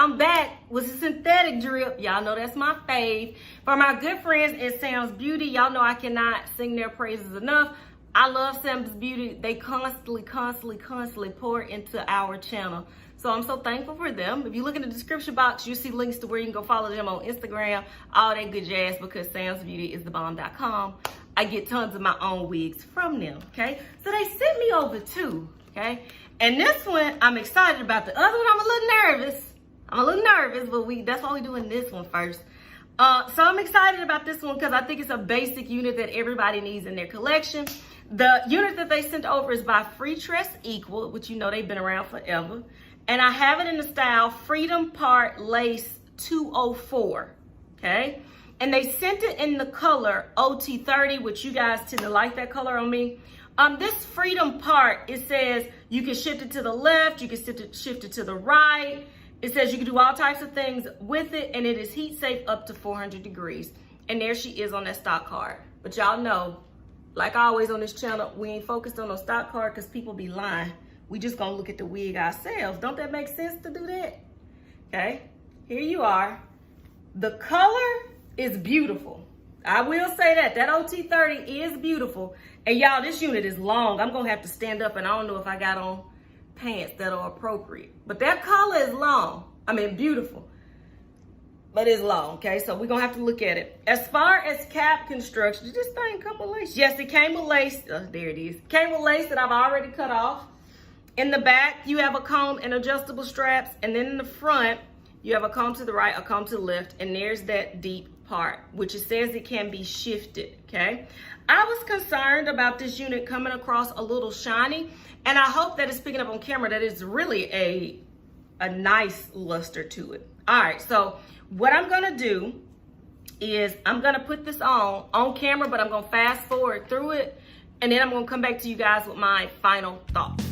I'm back with a synthetic drip. Y'all know that's my fave. For my good friends at Sam's Beauty, y'all know I cannot sing their praises enough. I love Sam's Beauty. They constantly pour into our channel. So I'm so thankful for them. If you look in the description box, you'll see links to where you can go follow them on Instagram, all that good jazz, because Sam's Beauty is thebomb.com. I get tons of my own wigs from them, okay? So they sent me over two, okay? And this one, I'm excited about. The other one, I'm a little nervous, but that's why we're doing this one first. So I'm excited about this one because I think it's a basic unit that everybody needs in their collection. The unit that they sent over is by Freetress Equal, which you know they've been around forever. And I have it in the style Freedom Part Lace 204, okay? And they sent it in the color OT30, which you guys tend to like that color on me. This Freedom Part, it says you can shift it to the left, you can shift it to the right. It says you can do all types of things with it, and it is heat safe up to 400 degrees. And there she is on that stock card. But y'all know, like always on this channel, we ain't focused on no stock card because people be lying. We just gonna look at the wig ourselves. Don't that make sense to do that? Okay, here you are. The color is beautiful. I will say that OT30 is beautiful. And y'all, this unit is long. I'm gonna have to stand up, and I don't know if I got on pants that are appropriate. But that color is long. I mean, beautiful. But it's long, okay? So we're gonna have to look at it. As far as cap construction, did this thing come with lace? Yes, it came with lace. There it is. Came with lace that I've already cut off. In the back, you have a comb and adjustable straps. And then in the front, you have a comb to the right, a comb to the left, and there's that deep part, which it says it can be shifted, okay? I was concerned about this unit coming across a little shiny, and I hope that it's picking up on camera that it's really a nice luster to it. All right, so what I'm gonna do is I'm gonna put this on camera, but I'm gonna fast forward through it, and then I'm gonna come back to you guys with my final thoughts.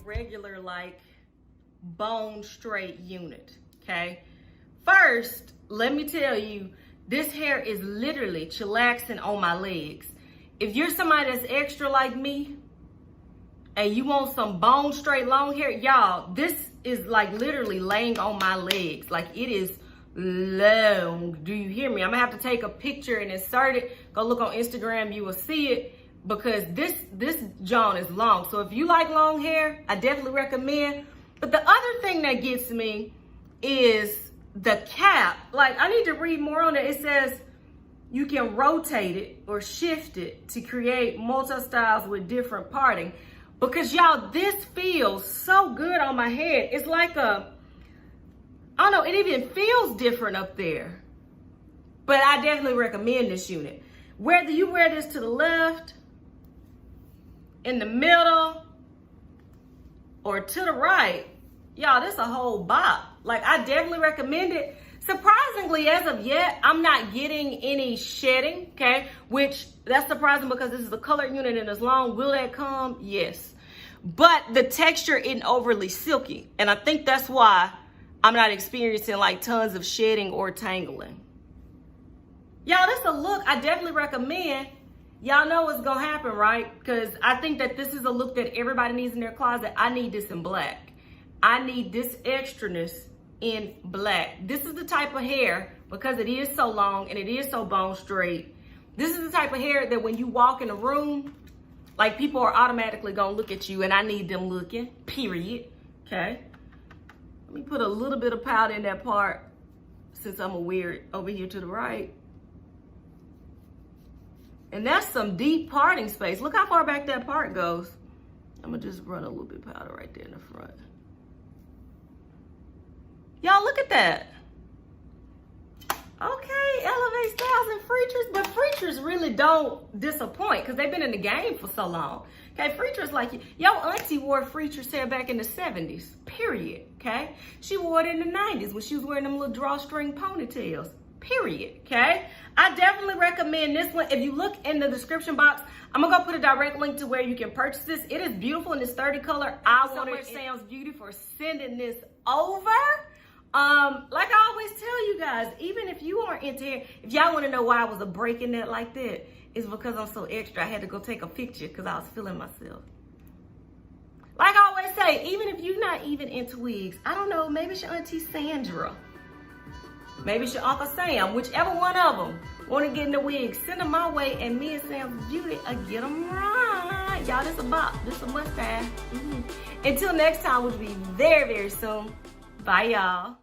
Regular, like, bone straight unit, okay? First, let me tell you, this hair is literally chillaxing on my legs. If you're somebody that's extra like me and you want some bone straight long hair, y'all, this is like literally laying on my legs. Like, it is long. Do you hear me? I'm gonna have to take a picture and insert it. Go look on Instagram, you will see it. Because this John is long. So if you like long hair, I definitely recommend. But the other thing that gets me is the cap. Like, I need to read more on it. It says you can rotate it or shift it to create multi-styles with different parting. Because y'all, this feels so good on my head. It's like I don't know, it even feels different up there. But I definitely recommend this unit. Whether you wear this to the left, in the middle, or to the right, y'all, this a whole bop. Like, I definitely recommend it. Surprisingly, as of yet, I'm not getting any shedding, okay? Which, that's surprising because this is a colored unit and it's long. Will that come? Yes. But the texture isn't overly silky. And I think that's why I'm not experiencing like tons of shedding or tangling. Y'all, this a look I definitely recommend. Y'all know what's gonna happen, right? Because I think that this is a look that everybody needs in their closet. I need this in black. I need this extraness in black. This is the type of hair, because it is so long and it is so bone straight, this is the type of hair that when you walk in a room, like, people are automatically gonna look at you, and I need them looking, period, okay? Let me put a little bit of powder in that part since I'm a weird over here to the right. And that's some deep parting space. Look how far back that part goes. I'm gonna just run a little bit of powder right there in the front. Y'all look at that. Okay, Elevate Styles and Freetress, but Freetress really don't disappoint because they've been in the game for so long. Okay, Freetress, like, your auntie wore Freetress hair back in the 70s, period, okay? She wore it in the 90s when she was wearing them little drawstring ponytails, period, okay? I definitely recommend this one. If you look in the description box, I'm gonna go put a direct link to where you can purchase this. It is beautiful in this 30 color. I want it. Sounds Beauty for sending this over. Like I always tell you guys, even if you aren't into hair, if y'all want to know why I was a breaking that like that, it's because I'm so extra. I had to go take a picture because I was feeling myself. Like I always say, even if you're not even into wigs, I don't know, maybe it's your auntie Sandra, maybe it's your Uncle Sam, whichever one of them want to get in the wig, send them my way, and me and Sam's Beauty get them right. Y'all, this a bop, this a must have. Until next time, which will be very, very soon. Bye, y'all.